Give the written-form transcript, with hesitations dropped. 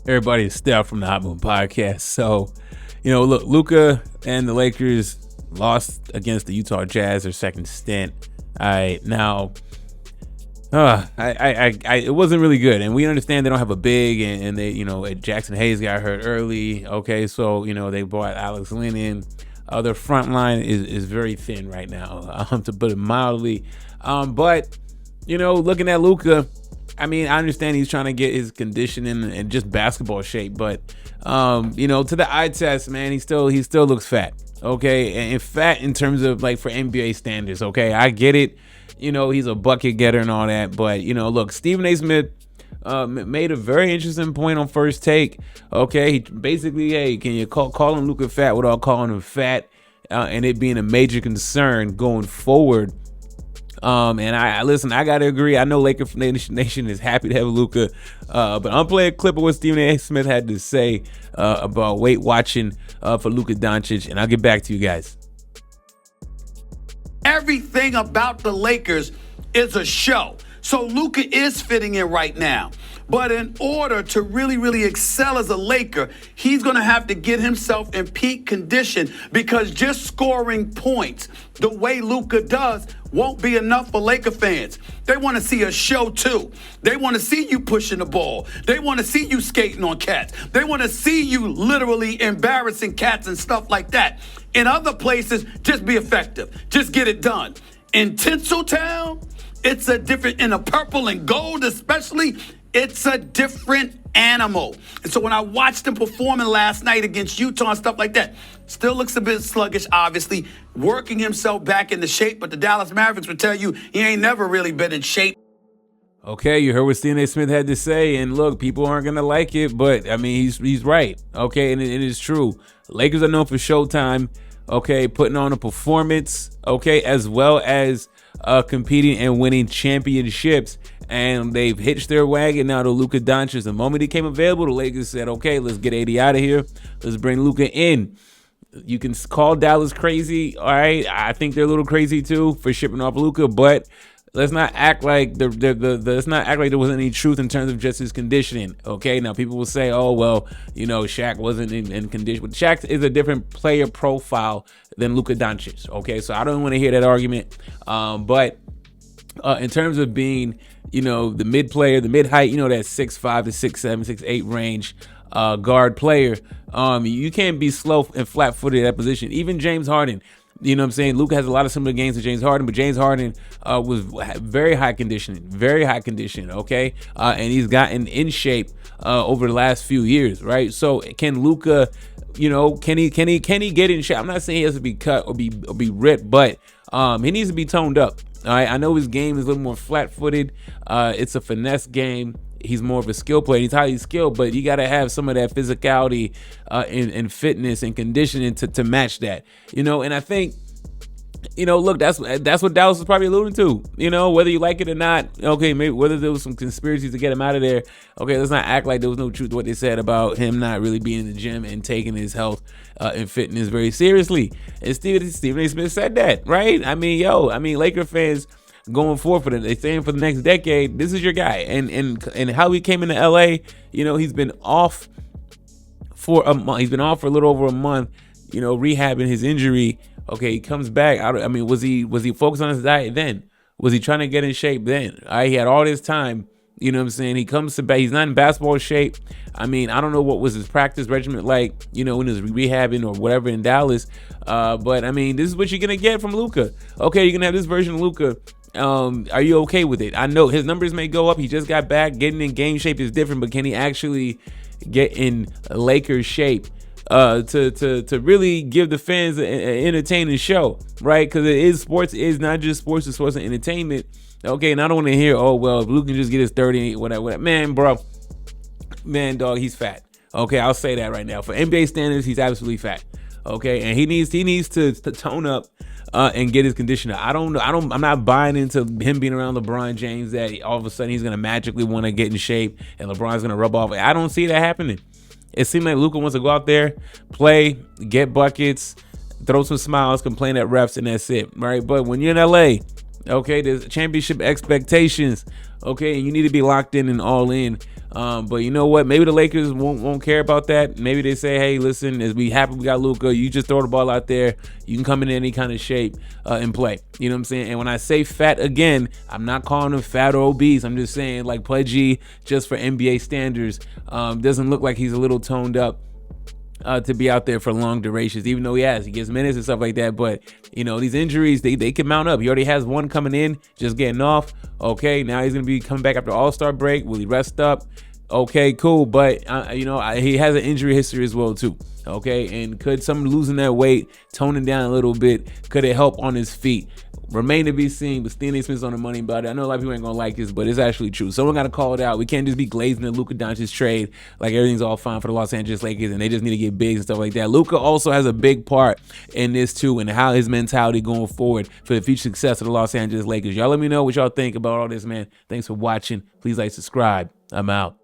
Everybody, it's Steph from the Hot Moon Podcast. So, look, Luka and the Lakers lost against the Utah Jazz, their second stint. It wasn't really good, and we understand they don't have a big, and they, Jackson Hayes got hurt early. Okay, so they brought Alex Lynn in. Their front line is very thin right now, to put it mildly. But looking at Luka, I understand he's trying to get his condition and just basketball shape, but to the eye test, man, he still looks fat. Okay, and fat in terms of like for NBA standards. Okay, I get it. He's a bucket getter and all that, but look, Stephen A. Smith made a very interesting point on First Take. Okay, he basically, hey, can you call him Luka fat without calling him fat, and it being a major concern going forward. And I gotta agree. I know Laker Nation is happy to have Luka, but I'm playing a clip of what Stephen A. Smith had to say about Weight Watching for Luka Doncic, and I'll get back to you guys. Everything about the Lakers is a show. So Luka is fitting in right now. But in order to really, really excel as a Laker, he's going to have to get himself in peak condition, because just scoring points the way Luka does won't be enough for Laker fans. They want to see a show too. They want to see you pushing the ball. They want to see you skating on cats. They want to see you literally embarrassing cats and stuff like that. In other places, just be effective. Just get it done. In Tinseltown, it's a different, in a purple and gold especially, it's a different animal. And so when I watched him performing last night against Utah and stuff like that, still looks a bit sluggish, obviously, working himself back into shape, but the Dallas Mavericks would tell you he ain't never really been in shape. Okay, you heard what Stephen A. Smith had to say, and look, people aren't going to like it, but, he's right, okay, and it is true. Lakers are known for showtime, okay, putting on a performance, okay, as well as competing and winning championships, and they've hitched their wagon now to Luka Doncic. The moment he came available, the Lakers said, okay, let's get AD out of here. Let's bring Luka in. You can call Dallas crazy, all right? I think they're a little crazy too for shipping off Luka, but let's not act like let's not act like there wasn't any truth in terms of just his conditioning. Okay, now people will say, "Oh well, Shaq wasn't in condition." But Shaq is a different player profile than Luka Doncic. Okay, so I don't want to hear that argument. But in terms of being, the mid player, the mid height, that 6'5" to 6'7", 6'8" range guard player, you can't be slow and flat footed at that position. Even James Harden. You know what I'm saying? Luka has a lot of similar games to James Harden, but James Harden was very high conditioning, okay? And he's gotten in shape over the last few years, right? So can Luka, can he get in shape? I'm not saying he has to be cut or be ripped, but he needs to be toned up. All right, I know his game is a little more flat-footed. It's a finesse game. He's more of a skill player. He's highly skilled, but you got to have some of that physicality and fitness and conditioning to match that. And I think, look, that's what Dallas was probably alluding to. Whether you like it or not, okay, maybe whether there was some conspiracies to get him out of there. Okay, let's not act like there was no truth to what they said about him not really being in the gym and taking his health and fitness very seriously. And Stephen A. Smith said that, right? Laker fans going forward for they saying for the next decade, this is your guy. And how he came into LA, he's been off for a month. He's been off for a little over a month, rehabbing his injury. Okay, he comes back. Was he focused on his diet then? Was he trying to get in shape then? He had all this time. You know what I'm saying? He comes to back. He's not in basketball shape. I don't know what was his practice regimen like, when he was rehabbing or whatever in Dallas. But this is what you're gonna get from Luka. Okay, you're gonna have this version of Luka. Are you okay with it? I know his numbers may go up. He just got back. Getting in game shape is different, but can he actually get in Lakers shape to really give the fans an entertaining show, right? Because it is sports. It is not just sports. It's sports and entertainment. Okay, and I don't want to hear, oh well, if Luke can just get his 30, whatever. Man, dog, he's fat. Okay, I'll say that right now. For NBA standards, he's absolutely fat. Okay, and he needs to tone up and get his condition up. I'm not buying into him being around LeBron James that all of a sudden he's gonna magically want to get in shape and LeBron's gonna rub off. I don't see that happening. It seems like Luka wants to go out there, play, get buckets, throw some smiles, complain at refs, and that's it, right? But when you're in LA, Okay, there's championship expectations. Okay, and you need to be locked in and all in. But you know what? Maybe the Lakers won't care about that. Maybe they say, hey, listen, as we happy we got Luka, you just throw the ball out there. You can come in any kind of shape and play. You know what I'm saying? And when I say fat again, I'm not calling him fat or obese. I'm just saying like pledgy just for NBA standards. Doesn't look like he's a little toned up. To be out there for long durations, even though he gets minutes and stuff like that. But you know, these injuries, they can mount up. He already has one coming in, just getting off. Okay, now he's gonna be coming back after All-Star break. Will he rest up? Okay, cool. But he has an injury history as well too. Okay, and could someone losing that weight, toning down a little bit, could it help on his feet? Remain to be seen, but Stephen A. Smith's on the money about it. I know a lot of people ain't gonna like this, but it's actually true. Someone got to call it out. We can't just be glazing the Luka Doncic trade like everything's all fine for the Los Angeles Lakers and they just need to get bigs and stuff like that. Luka also has a big part in this too, and how his mentality going forward for the future success of the Los Angeles Lakers. Y'all let me know what y'all think about all this, man. Thanks for watching. Please like, subscribe. I'm out.